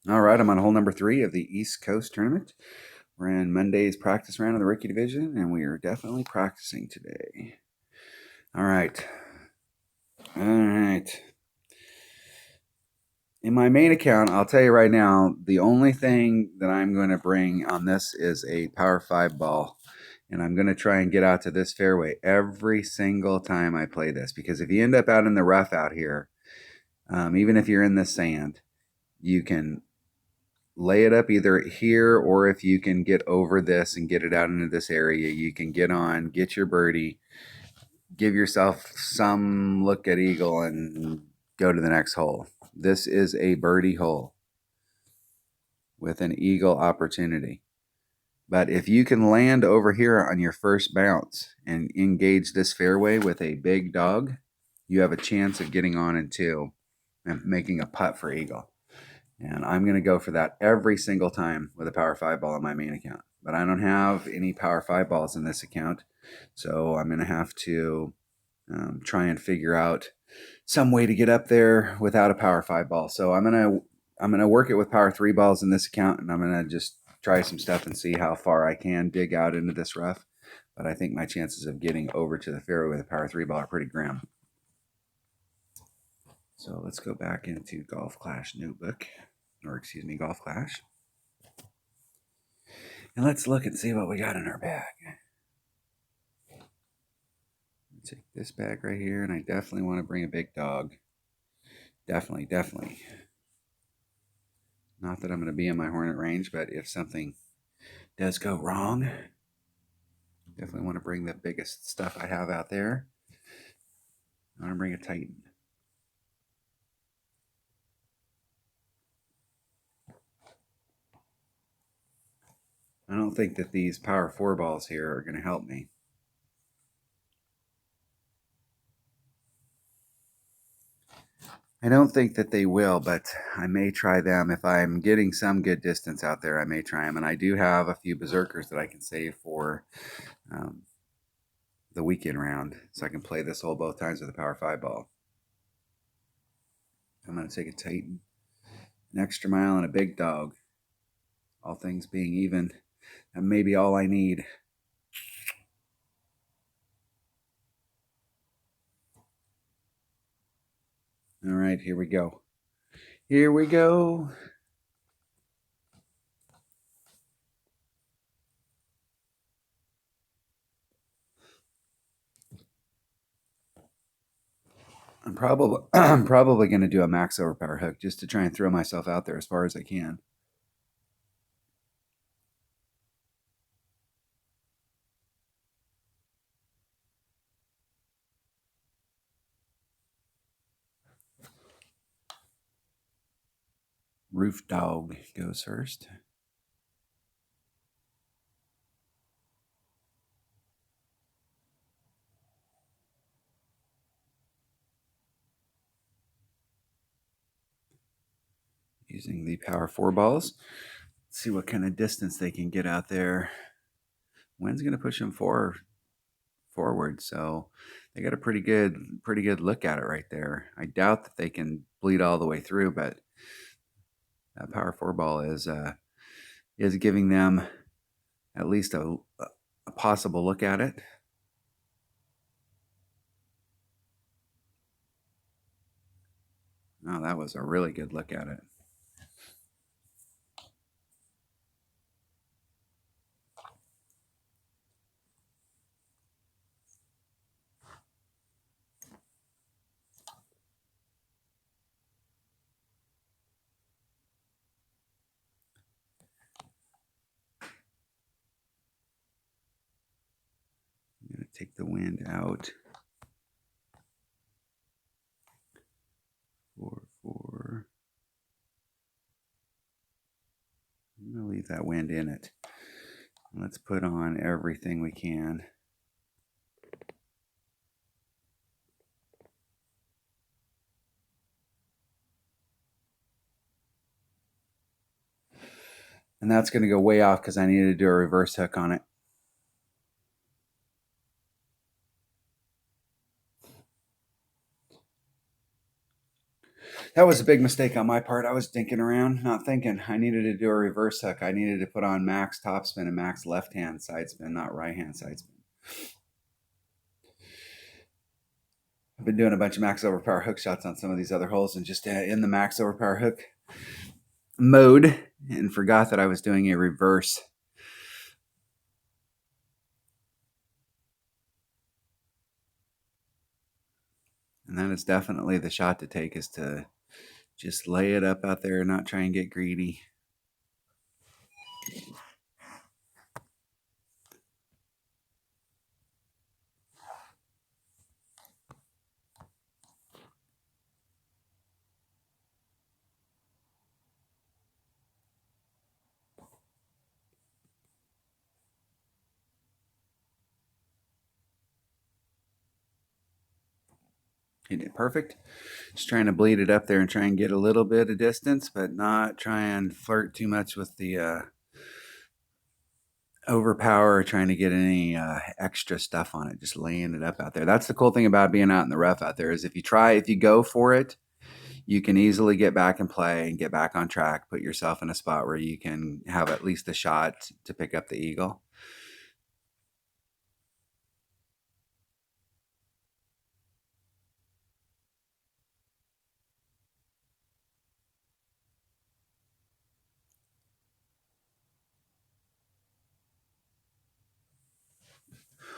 All right, I'm on hole number 3 of the East Coast tournament. We're in Monday's practice round of the rookie division, and we are definitely practicing today. All right. In my main account, I'll tell you right now, the only thing that I'm going to bring on this is a Power 5 ball. And I'm going to try and get out to this fairway every single time I play this. Because if you end up out in the rough out here, even if you're in the sand, you can lay it up either here, or if you can get over this and get it out into this area, you can get on, get your birdie, give yourself some look at eagle, and go to the next hole. This is a birdie hole with an eagle opportunity. But if you can land over here on your first bounce and engage this fairway with a big dog, you have a chance of getting on in 2 and making a putt for eagle. And I'm going to go for that every single time with a Power 5 ball in my main account. But I don't have any Power 5 balls in this account, so I'm going to have to try and figure out some way to get up there without a Power 5 ball. So I'm gonna work it with Power 3 balls in this account, and I'm gonna just try some stuff and see how far I can dig out into this rough. But I think my chances of getting over to the fairway with a Power 3 ball are pretty grim. So let's go back into Golf Clash Notebook, or excuse me, Golf Clash. And let's look and see what we got in our bag. Take this bag right here, and I definitely want to bring a big dog. Definitely. Not that I'm going to be in my Hornet range, but if something does go wrong, definitely want to bring the biggest stuff I have out there. I want to bring a Titan. I don't think that these Power 4 balls here are going to help me. I don't think that they will, but I may try them. If I'm getting some good distance out there, I may try them. And I do have a few Berserkers that I can save for the weekend round, so I can play this hole both times with a Power 5 ball. I'm going to take a Titan, an extra mile, and a big dog. All things being even, that may be all I need. All right, here we go. Here we go. I'm probably going to do a max overpower hook just to try and throw myself out there as far as I can. Roof Dog goes first. Using the Power 4 balls. Let's see what kind of distance they can get out there. Wind's going to push them forward, so they got a pretty good look at it right there. I doubt that they can bleed all the way through, but that Power 4 ball is giving them at least a possible look at it. Oh, that was a really good look at it. I'm going to take the wind out. 4. I'm going to leave that wind in it. Let's put on everything we can. And that's going to go way off because I needed to do a reverse hook on it. That was a big mistake on my part. I was dinking around, not thinking. I needed to do a reverse hook. I needed to put on max topspin and max left-hand side spin, not right-hand side spin. I've been doing a bunch of max overpower hook shots on some of these other holes and just in the max overpower hook mode and forgot that I was doing a reverse. And that is definitely the shot to take, is to just lay it up out there and not try and get greedy. Hitting it perfect. Just trying to bleed it up there and try and get a little bit of distance, but not try and flirt too much with the overpower or trying to get any extra stuff on it. Just laying it up out there. That's the cool thing about being out in the rough out there, is if you go for it, you can easily get back and play and get back on track, put yourself in a spot where you can have at least a shot to pick up the eagle.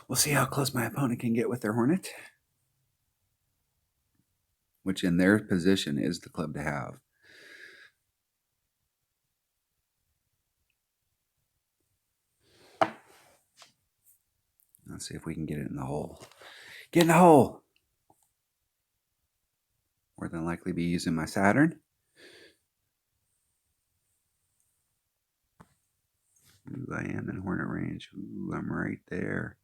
We'll see how close my opponent can get with their Hornet, which in their position is the club to have. Let's see if we can get it in the hole. Get in the hole! More than likely be using my Saturn. Ooh, I am in Hornet range. Ooh, I'm right there.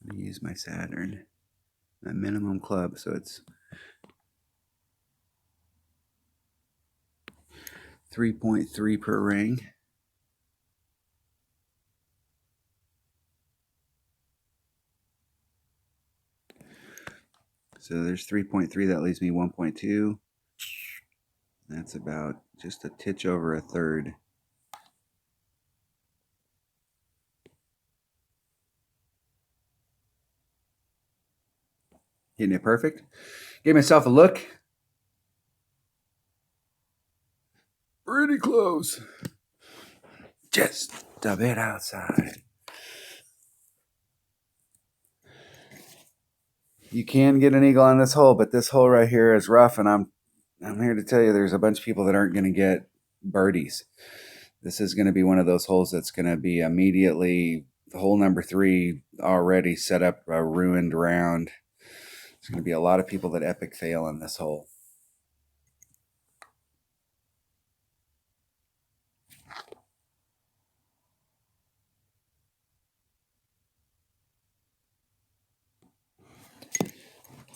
I'm going to use my Saturn. My minimum club, so it's 3.3 per ring. So there's 3.3, that leaves me 1.2. That's about just a titch over a third. Hitting it perfect. Gave myself a look. Pretty close. Just a bit outside. You can get an eagle on this hole, but this hole right here is rough, and I'm here to tell you there's a bunch of people that aren't going to get birdies. This is going to be one of those holes that's going to be immediately hole number 3 already set up a ruined round. There's going to be a lot of people that epic fail on this hole.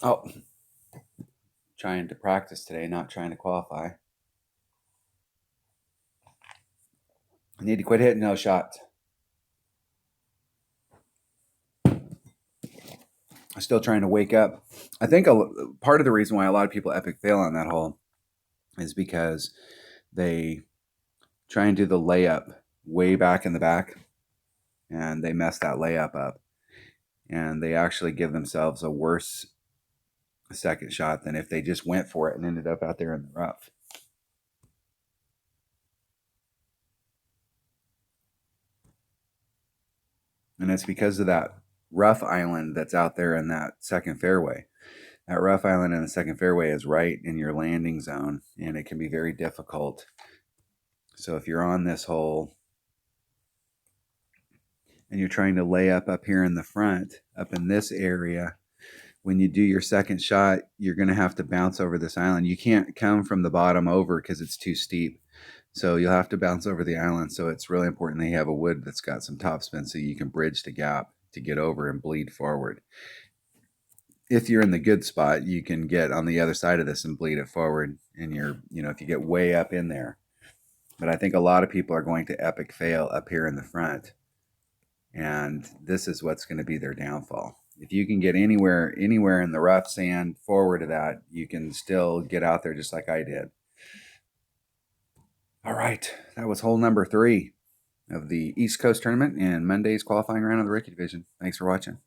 Oh, trying to practice today, not trying to qualify. I need to quit hitting those shots. I'm still trying to wake up. I think part of the reason why a lot of people epic fail on that hole is because they try and do the layup way back in the back, and they mess that layup up, and they actually give themselves a worse second shot than if they just went for it and ended up out there in the rough. And it's because of that rough island that's out there in that second fairway. That rough island in the second fairway is right in your landing zone, and it can be very difficult. So if you're on this hole and you're trying to lay up here in the front, up in this area, when you do your second shot, you're going to have to bounce over this island. You can't come from the bottom over because it's too steep. So you'll have to bounce over the island. So it's really important that you have a wood that's got some topspin so you can bridge the gap to get over and bleed forward. If you're in the good spot, you can get on the other side of this and bleed it forward. And if you get way up in there. But I think a lot of people are going to epic fail up here in the front. And this is what's going to be their downfall, if you can get anywhere in the rough sand forward of that, you can still get out there just like I did. All right, that was hole number 3 of the East Coast tournament and Monday's qualifying round of the rookie division. Thanks for watching.